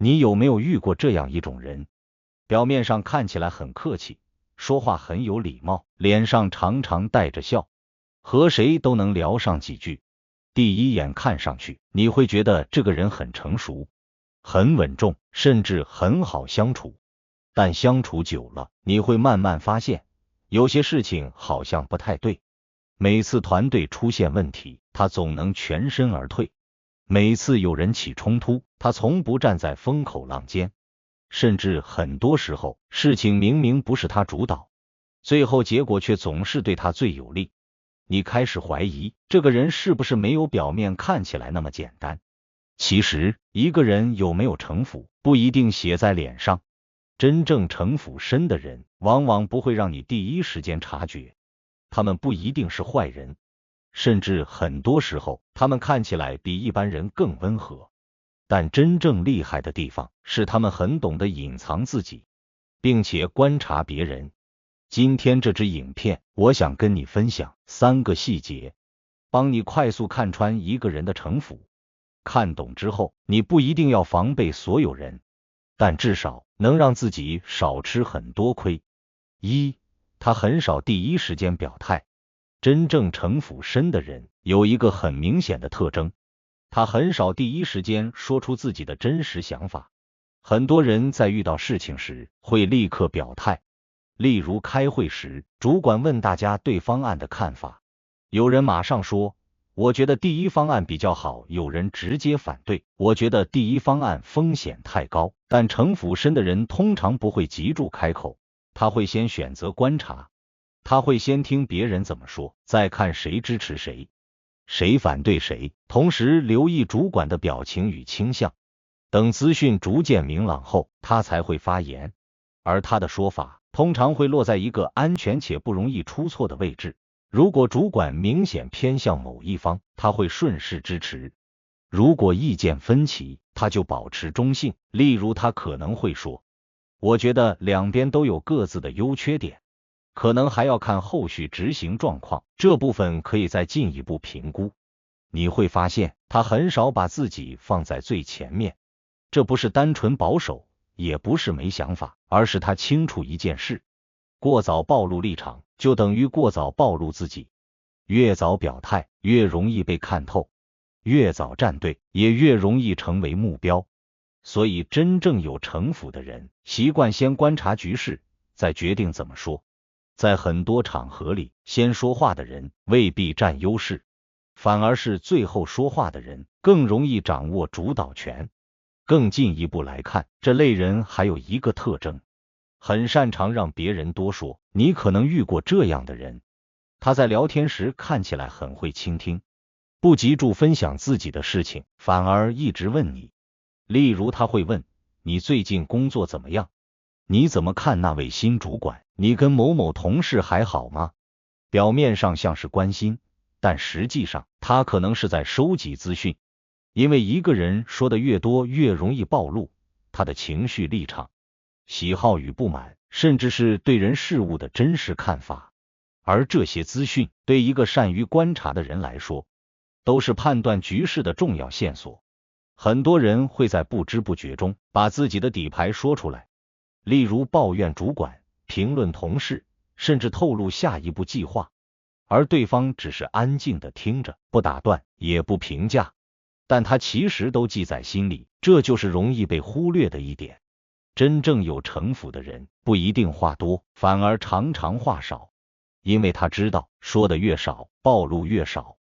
你有没有遇过这样一种人？表面上看起来很客气，说话很有礼貌，脸上常常带着笑，和谁都能聊上几句。第一眼看上去，你会觉得这个人很成熟，很稳重，甚至很好相处。但相处久了，你会慢慢发现，有些事情好像不太对。每次团队出现问题，他总能全身而退；每次有人起冲突，他从不站在风口浪尖。甚至很多时候，事情明明不是他主导，最后结果却总是对他最有利。你开始怀疑，这个人是不是没有表面看起来那么简单？其实，一个人有没有城府，不一定写在脸上。真正城府深的人，往往不会让你第一时间察觉。他们不一定是坏人，甚至很多时候，他们看起来比一般人更温和。但真正厉害的地方，是他们很懂得隐藏自己，并且观察别人。今天这支影片，我想跟你分享3个细节，帮你快速看穿一个人的城府。看懂之后，你不一定要防备所有人，但至少能让自己少吃很多亏。1. 他很少第一时间表态。真正城府深的人有一个很明显的特征，他很少第一时间说出自己的真实想法。很多人在遇到事情时会立刻表态，例如开会时，主管问大家对方案的看法，有人马上说，我觉得第一方案比较好，有人直接反对，我觉得第一方案风险太高。但城府深的人通常不会急住开口，他会先选择观察，他会先听别人怎么说，再看谁支持谁，谁反对谁，同时留意主管的表情与倾向。等资讯逐渐明朗后，他才会发言，而他的说法通常会落在一个安全且不容易出错的位置。如果主管明显偏向某一方，他会顺势支持；如果意见分歧，他就保持中性。例如，他可能会说，我觉得两边都有各自的优缺点，可能还要看后续执行状况，这部分可以再进一步评估。你会发现，他很少把自己放在最前面，这不是单纯保守，也不是没想法，而是他清楚一件事，过早暴露立场，就等于过早暴露自己。越早表态，越容易被看透；越早站队，也越容易成为目标。所以，真正有城府的人，习惯先观察局势，再决定怎么说。在很多场合里，先说话的人未必占优势，反而是最后说话的人更容易掌握主导权。更进一步来看，这类人还有一个特征，很擅长让别人多说。你可能遇过这样的人，他在聊天时看起来很会倾听，不急住分享自己的事情，反而一直问你。例如，他会问你最近工作怎么样？你怎么看那位新主管？你跟某某同事还好吗？表面上像是关心，但实际上他可能是在收集资讯。因为一个人说的越多，越容易暴露他的情绪立场、喜好与不满，甚至是对人事物的真实看法。而这些资讯对一个善于观察的人来说，都是判断局势的重要线索。很多人会在不知不觉中把自己的底牌说出来，例如抱怨主管、评论同事，甚至透露下一步计划，而对方只是安静的听着，不打断，也不评价，但他其实都记在心里，这就是容易被忽略的一点。真正有城府的人不一定话多，反而常常话少，因为他知道说的越少，暴露越少，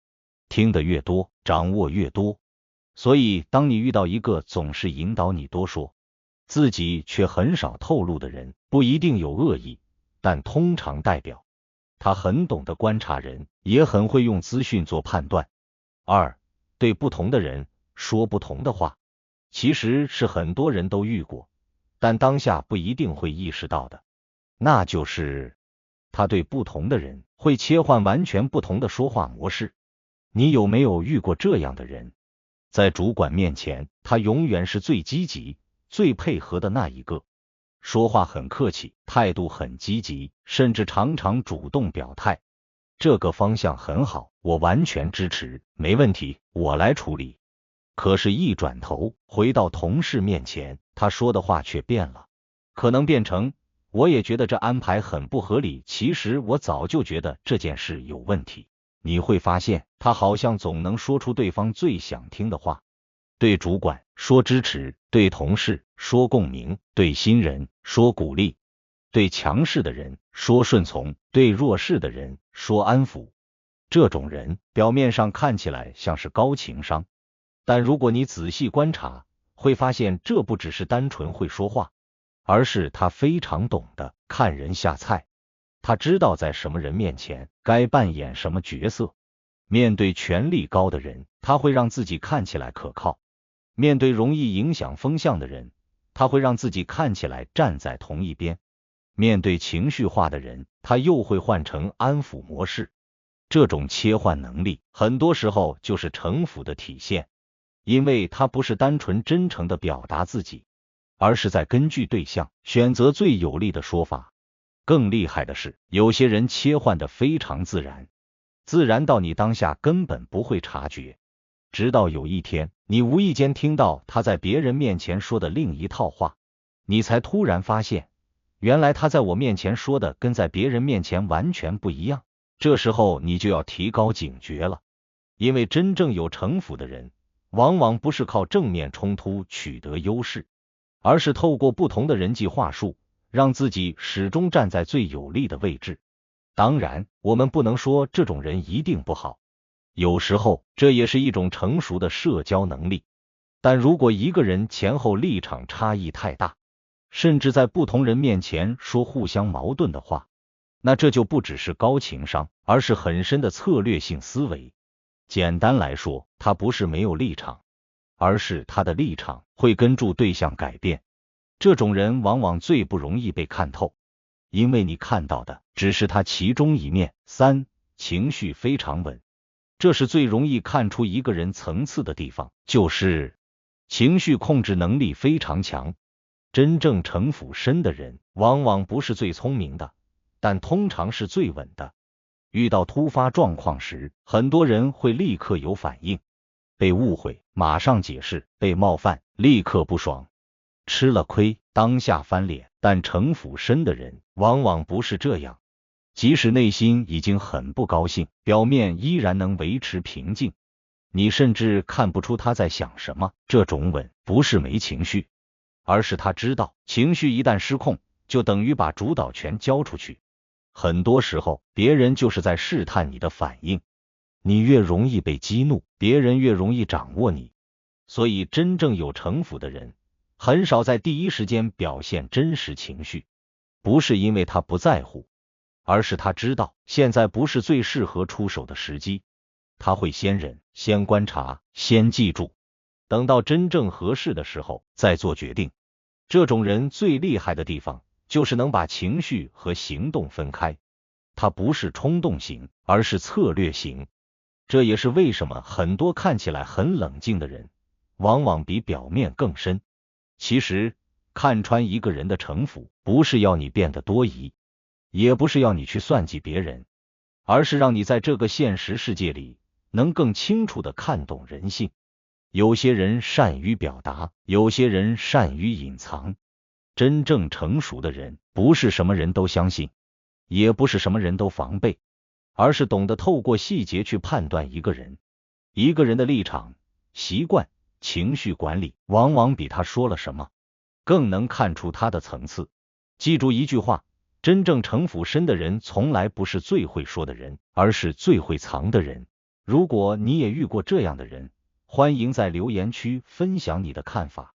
听得越多，掌握越多。所以当你遇到一个总是引导你多说，自己却很少透露的人，不一定有恶意，但通常代表他很懂得观察人，也很会用资讯做判断。2. 对不同的人说不同的话，其实是很多人都遇过，但当下不一定会意识到的，那就是他对不同的人会切换完全不同的说话模式。你有没有遇过这样的人？在主管面前，他永远是最积极、最配合的那一个，说话很客气，态度很积极，甚至常常主动表态。这个方向很好，我完全支持，没问题，我来处理。可是，一转头回到同事面前，他说的话却变了，可能变成我也觉得这安排很不合理，其实我早就觉得这件事有问题。你会发现，他好像总能说出对方最想听的话，对主管说支持，对同事说共鸣，对新人说鼓励，对强势的人说顺从，对弱势的人说安抚。这种人表面上看起来像是高情商，但如果你仔细观察，会发现这不只是单纯会说话，而是他非常懂得看人下菜。他知道在什么人面前该扮演什么角色。面对权力高的人，他会让自己看起来可靠；面对容易影响风向的人，他会让自己看起来站在同一边；面对情绪化的人，他又会换成安抚模式。这种切换能力，很多时候就是城府的体现，因为他不是单纯真诚的表达自己，而是在根据对象选择最有利的说法。更厉害的是，有些人切换的非常自然，自然到你当下根本不会察觉，直到有一天，你无意间听到他在别人面前说的另一套话，你才突然发现，原来他在我面前说的跟在别人面前完全不一样。这时候你就要提高警觉了，因为真正有城府的人，往往不是靠正面冲突取得优势，而是透过不同的人际话术，让自己始终站在最有利的位置。当然，我们不能说这种人一定不好，有时候这也是一种成熟的社交能力。但如果一个人前后立场差异太大，甚至在不同人面前说互相矛盾的话，那这就不只是高情商，而是很深的策略性思维。简单来说，他不是没有立场，而是他的立场会跟住对象改变。这种人往往最不容易被看透，因为你看到的只是他其中一面。3. 情绪非常稳，这是最容易看出一个人层次的地方，就是情绪控制能力非常强。真正城府深的人，往往不是最聪明的，但通常是最稳的。遇到突发状况时，很多人会立刻有反应，被误会马上解释，被冒犯立刻不爽，吃了亏当下翻脸。但城府深的人往往不是这样，即使内心已经很不高兴，表面依然能维持平静，你甚至看不出他在想什么。这种稳不是没情绪，而是他知道情绪一旦失控，就等于把主导权交出去。很多时候，别人就是在试探你的反应，你越容易被激怒，别人越容易掌握你。所以真正有城府的人，很少在第一时间表现真实情绪，不是因为他不在乎，而是他知道现在不是最适合出手的时机。他会先忍，先观察，先记住，等到真正合适的时候再做决定。这种人最厉害的地方，就是能把情绪和行动分开。他不是冲动型，而是策略型。这也是为什么很多看起来很冷静的人，往往比表面更深。其实，看穿一个人的城府，不是要你变得多疑，也不是要你去算计别人，而是让你在这个现实世界里，能更清楚地看懂人性。有些人善于表达，有些人善于隐藏。真正成熟的人，不是什么人都相信，也不是什么人都防备，而是懂得透过细节去判断一个人。一个人的立场、习惯、情绪管理，往往比他说了什么更能看出他的层次。记住一句话，真正城府深的人，从来不是最会说的人，而是最会藏的人。如果你也遇过这样的人，欢迎在留言区分享你的看法。